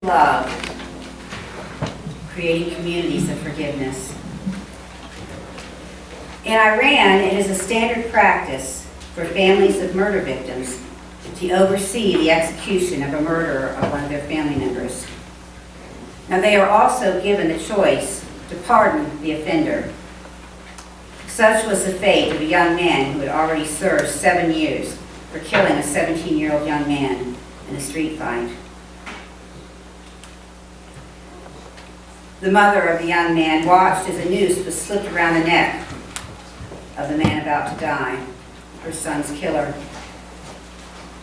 Love, creating communities of forgiveness. In Iran, it is a standard practice for families of murder victims to oversee the execution of a murderer of one of their family members. Now, they are also given the choice to pardon the offender. Such was the fate of a young man who had already served 7 years for killing a 17-year-old young man in a street fight. The mother of the young man watched as a noose was slipped around the neck of the man about to die, her son's killer.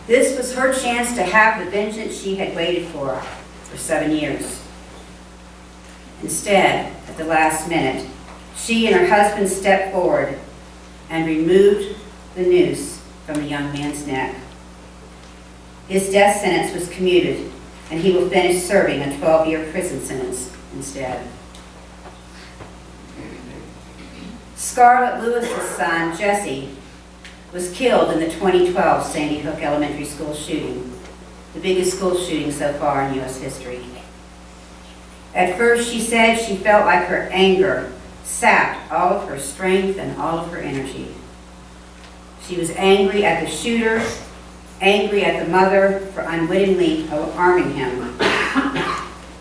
This was her chance to have the vengeance she had waited for 7 years. Instead, at the last minute, she and her husband stepped forward and removed the noose from the young man's neck. His death sentence was commuted, and he will finish serving a 12-year prison sentence instead. Scarlett Lewis's son, Jesse, was killed in the 2012 Sandy Hook Elementary School shooting, the biggest school shooting so far in U.S. history. At first, she said she felt like her anger sapped all of her strength and all of her energy. She was angry at the shooter, angry at the mother for unwittingly arming him.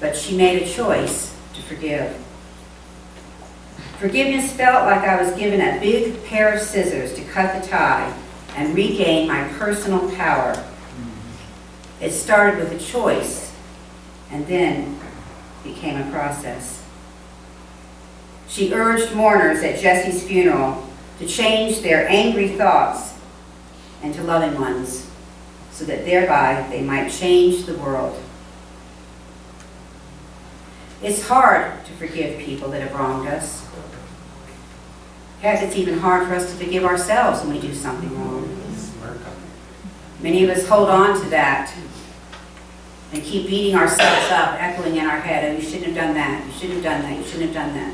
But she made a choice to forgive. Forgiveness felt like I was given a big pair of scissors to cut the tie and regain my personal power. It started with a choice and then became a process. She urged mourners at Jesse's funeral to change their angry thoughts into loving ones so that thereby they might change the world. It's hard to forgive people that have wronged us. Heck, it's even hard for us to forgive ourselves when we do something wrong. Many of us hold on to that and keep beating ourselves up, echoing in our head, oh, you shouldn't have done that, you shouldn't have done that, you shouldn't have done that.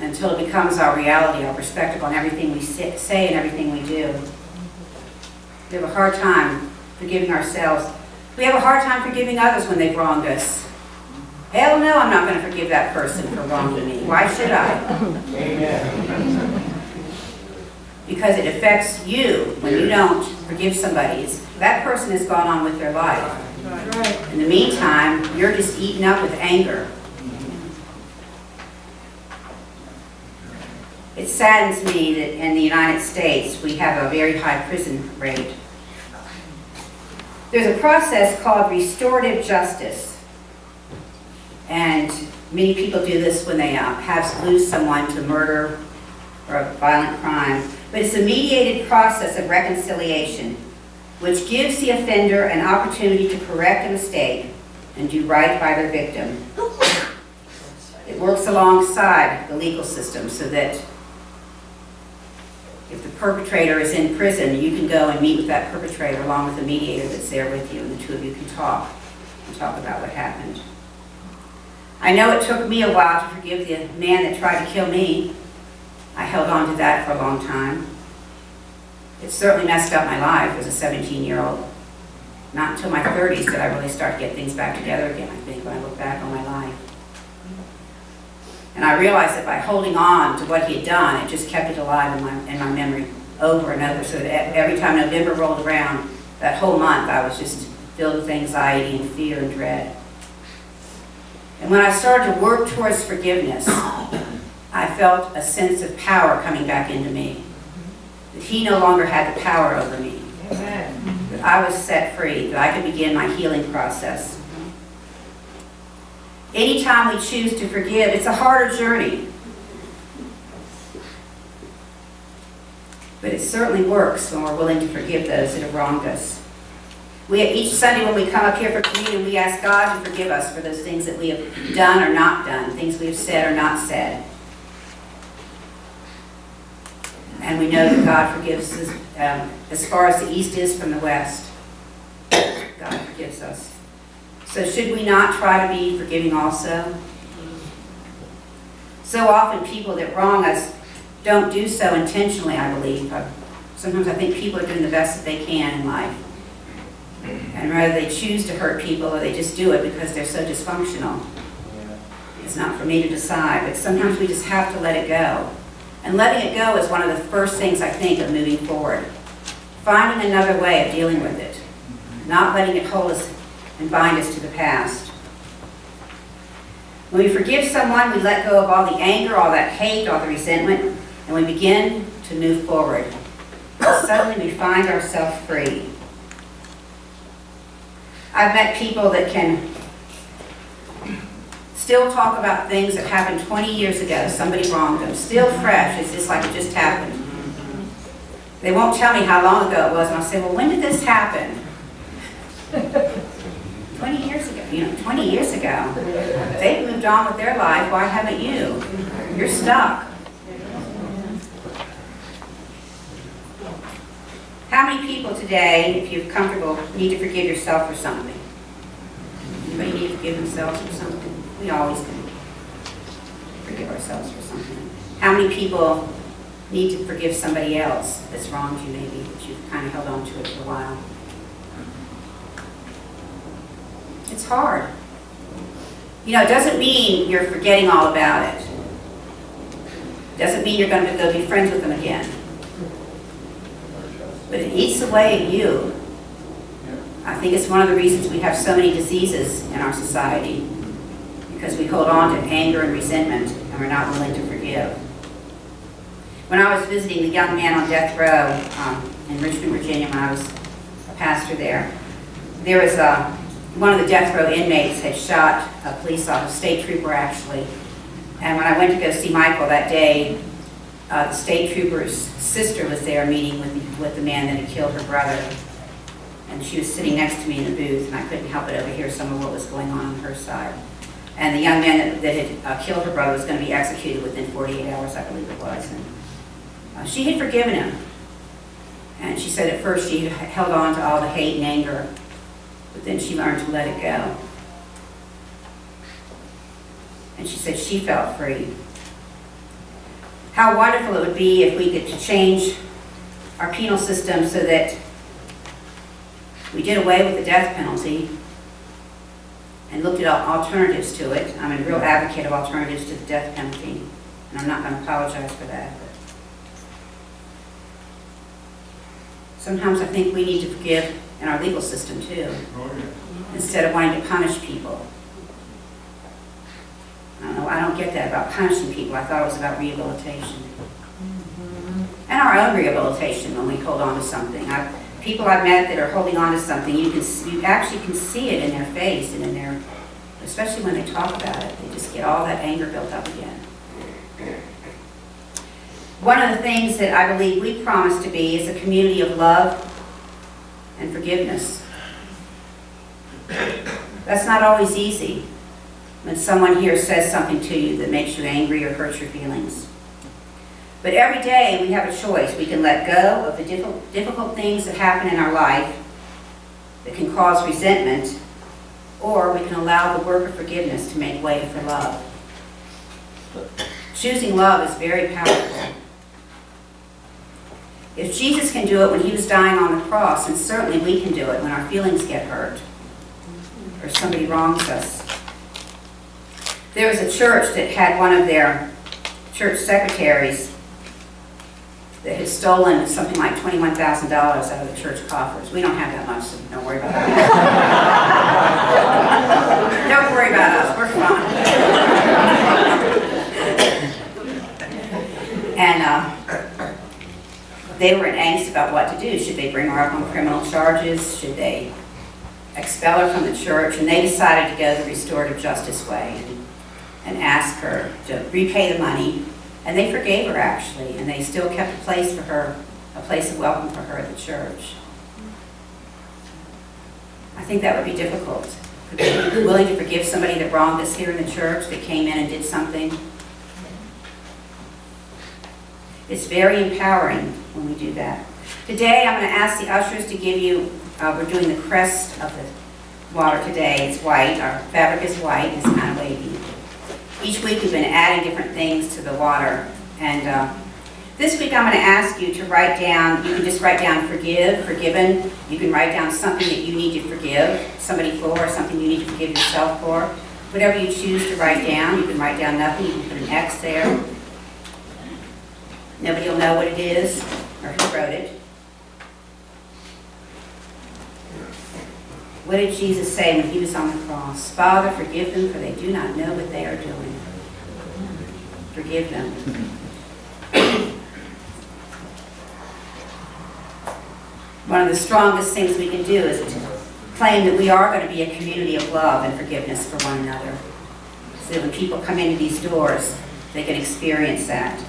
Until it becomes our reality, our perspective on everything we say and everything we do. We have a hard time forgiving ourselves. We have a hard time forgiving others when they've wronged us. Hell no, I'm not going to forgive that person for wronging me. Why should I? Amen. Because it affects you when you don't forgive somebody. That person has gone on with their life. In the meantime, you're just eaten up with anger. It saddens me that in the United States we have a very high prison rate. There's a process called restorative justice. And many people do this when they lose someone to murder or a violent crime. But it's a mediated process of reconciliation, which gives the offender an opportunity to correct a mistake and do right by their victim. It works alongside the legal system so that if the perpetrator is in prison, you can go and meet with that perpetrator along with the mediator that's there with you, and the two of you can talk about what happened. I know it took me a while to forgive the man that tried to kill me. I held on to that for a long time. It certainly messed up my life as a 17-year-old. Not until my 30s did I really start to get things back together again, I think, when I look back on my life. And I realized that by holding on to what he had done, it just kept it alive in my memory over and over, so that every time November rolled around, that whole month, I was just filled with anxiety and fear and dread. And when I started to work towards forgiveness, I felt a sense of power coming back into me. That he no longer had the power over me. Amen. That I was set free, that I could begin my healing process. Anytime we choose to forgive, it's a harder journey. But it certainly works when we're willing to forgive those that have wronged us. Each Sunday when we come up here for communion, we ask God to forgive us for those things that we have done or not done, things we have said or not said. And we know that God forgives us as far as the east is from the west. God forgives us. So should we not try to be forgiving also? So often people that wrong us don't do so intentionally, I believe. Sometimes I think people are doing the best that they can in life. And whether they choose to hurt people or they just do it because they're so dysfunctional, it's not for me to decide, but sometimes we just have to let it go. And letting it go is one of the first things I think of moving forward. Finding another way of dealing with it. Not letting it hold us and bind us to the past. When we forgive someone, we let go of all the anger, all that hate, all the resentment, and we begin to move forward. Suddenly we find ourselves free. I've met people that can still talk about things that happened 20 years ago. Somebody wronged them. Still fresh. It's just like it just happened. They won't tell me how long ago it was, and I'll say, well, when did this happen? 20 years ago. 20 years ago. They've moved on with their life. Why haven't you? You're stuck. How many people today, if you're comfortable, need to forgive yourself for something? Anybody need to forgive themselves for something? We always do. Forgive ourselves for something. How many people need to forgive somebody else that's wronged you maybe, that you've kind of held on to it for a while? It's hard. It doesn't mean you're forgetting all about it. It doesn't mean you're going to go be friends with them again. But it eats away at you. I think it's one of the reasons we have so many diseases in our society, because we hold on to anger and resentment and we're not willing to forgive. When I was visiting the young man on death row in Richmond, Virginia, when I was a pastor there was one of the death row inmates had shot a police officer, state trooper actually. And when I went to go see Michael that day, the state trooper's sister was there meeting with the man that had killed her brother. And she was sitting next to me in the booth, and I couldn't help but overhear some of what was going on her side. And the young man that had killed her brother was going to be executed within 48 hours, I believe it was. And she had forgiven him. And she said at first she held on to all the hate and anger, but then she learned to let it go. And she said she felt free. How wonderful it would be if we could change our penal system so that we did away with the death penalty and looked at alternatives to it. I'm a real advocate of alternatives to the death penalty, and I'm not going to apologize for that. But sometimes I think we need to forgive in our legal system too, instead of wanting to punish people. I don't get that about punishing people. I thought it was about rehabilitation. And our own rehabilitation when we hold on to something. People I've met that are holding on to something, you actually can see it in their face and in their, especially when they talk about it, they just get all that anger built up again. One of the things that I believe we promise to be is a community of love and forgiveness. That's not always easy when someone here says something to you that makes you angry or hurts your feelings. But every day we have a choice. We can let go of the difficult things that happen in our life that can cause resentment, or we can allow the work of forgiveness to make way for love. Choosing love is very powerful. If Jesus can do it when he was dying on the cross, and certainly we can do it when our feelings get hurt or somebody wrongs us. There was a church that had one of their church secretaries that had stolen something like $21,000 out of the church coffers. We don't have that much, so don't worry about it. Don't worry about us, we're fine. And they were in angst about what to do. Should they bring her up on criminal charges? Should they expel her from the church? And they decided to go the restorative justice way and ask her to repay the money. And they forgave her, actually, and they still kept a place for her, a place of welcome for her at the church. I think that would be difficult. Would be willing to forgive somebody that wronged us here in the church, that came in and did something. It's very empowering when we do that. Today, I'm going to ask the ushers to give you, we're doing the crest of the water today. It's white. Our fabric is white. It's kind of wavy. Each week we've been adding different things to the water. And This week I'm going to ask you to write down, you can just write down forgive, forgiven. You can write down something that you need to forgive somebody for, or something you need to forgive yourself for. Whatever you choose to write down, you can write down nothing, you can put an X there. Nobody will know what it is or who wrote it. What did Jesus say when he was on the cross? Father, forgive them, for they do not know what they are doing. Forgive them. One of the strongest things we can do is to claim that we are going to be a community of love and forgiveness for one another. So that when people come into these doors, they can experience that.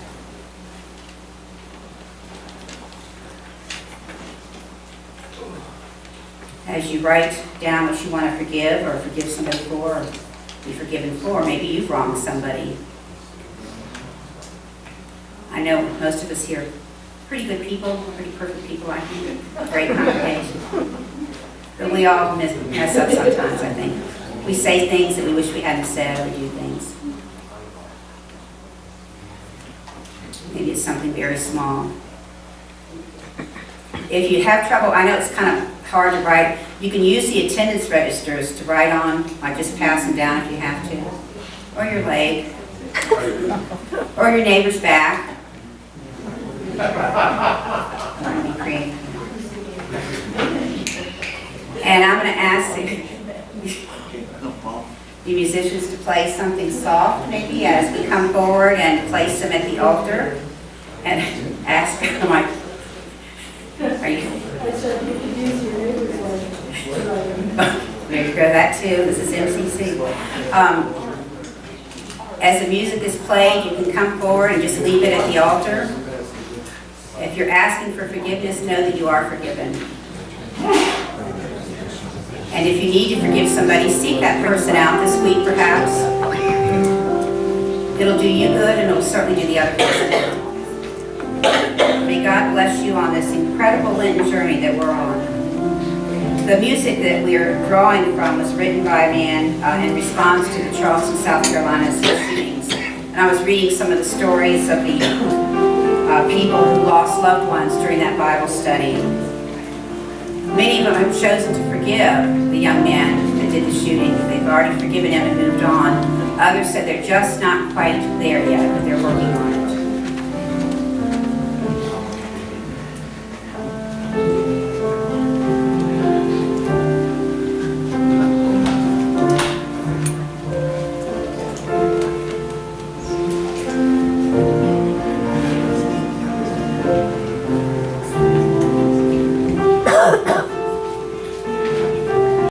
As you write down what you want to forgive or forgive somebody for or be forgiven for, maybe you've wronged somebody. I know most of us here are pretty good people, pretty perfect people, I think. Great congregation. But we all mess up sometimes, I think. We say things that we wish we hadn't said, or we do things. Maybe it's something very small. If you have trouble, I know it's kind of hard to write. You can use the attendance registers to write on, like just pass them down if you have to. Or your leg. Or your neighbor's back. Trying to be creative. And I'm going to ask the musicians to play something soft, maybe, as we come forward and place them at the altar. And ask them, like, are you? There you go, that too. This is MCC. As the music is played, you can come forward and just leave it at the altar. If you're asking for forgiveness, know that you are forgiven. And if you need to forgive somebody, seek that person out this week, perhaps. It'll do you good, and it'll certainly do the other person good. May God bless you on this incredible Lenten journey that we're on. The music that we are drawing from was written by a man in response to the Charleston, South Carolina shootings. And I was reading some of the stories of the people who lost loved ones during that Bible study. Many of them have chosen to forgive the young man that did the shooting. They've already forgiven him and moved on. Others said they're just not quite there yet, but they're working on it.